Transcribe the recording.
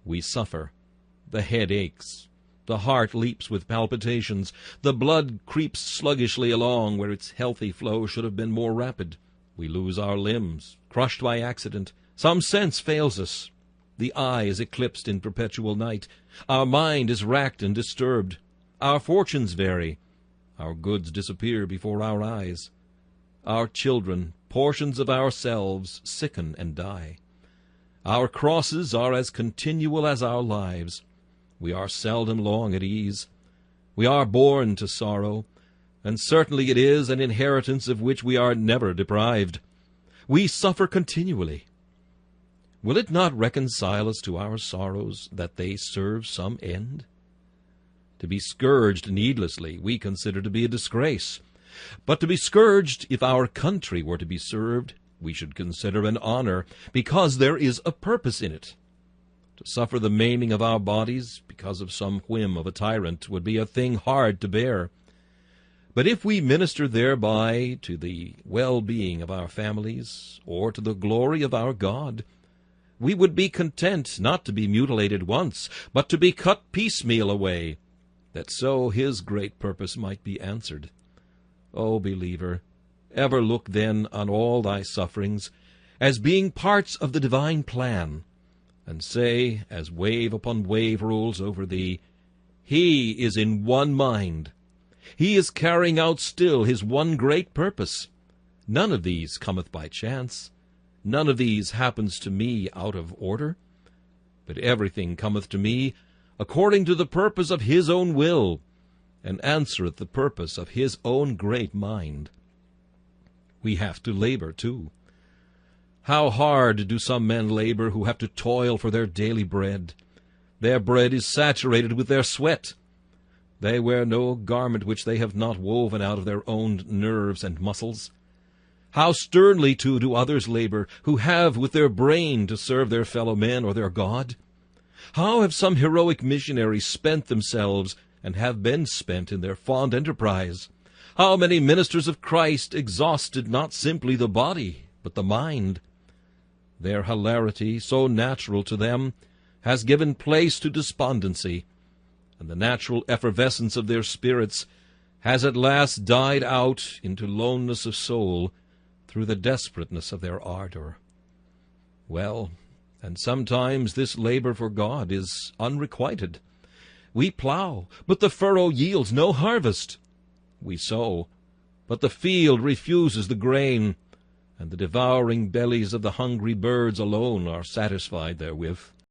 We suffer. The head aches. The heart leaps with palpitations. The blood creeps sluggishly along where its healthy flow should have been more rapid. We lose our limbs, crushed by accident. Some sense fails us. The eye is eclipsed in perpetual night. Our mind is racked and disturbed. Our fortunes vary. Our goods disappear before our eyes. Our children, portions of ourselves, sicken and die. Our crosses are as continual as our lives. We are seldom long at ease. We are born to sorrow, and certainly it is an inheritance of which we are never deprived. We suffer continually. Will it not reconcile us to our sorrows that they serve some end? To be scourged needlessly we consider to be a disgrace, but to be scourged if our country were to be served we should consider an honor, because there is a purpose in it. To suffer the maiming of our bodies because of some whim of a tyrant would be a thing hard to bear. But if we minister thereby to the well-being of our families, or to the glory of our God, we would be content not to be mutilated once, but to be cut piecemeal away, that so his great purpose might be answered. O believer, ever look then on all thy sufferings as being parts of the divine plan, and say, as wave upon wave rolls over thee, He is in one mind. He is carrying out still his one great purpose. None of these cometh by chance. None of these happens to me out of order. But everything cometh to me according to the purpose of his own will, and answereth the purpose of his own great mind. We have to labor, too. How hard do some men labor who have to toil for their daily bread. Their bread is saturated with their sweat. They wear no garment which they have not woven out of their own nerves and muscles. How sternly, too, do others labor who have with their brain to serve their fellow men or their God. How have some heroic missionaries spent themselves and have been spent in their fond enterprise. How many ministers of Christ exhausted not simply the body, but the mind. Their hilarity, so natural to them, has given place to despondency, and the natural effervescence of their spirits has at last died out into loneness of soul through the desperateness of their ardor. Well, and sometimes this labor for God is unrequited. We plow, but the furrow yields no harvest. We sow, but the field refuses the grain, and the devouring bellies of the hungry birds alone are satisfied therewith.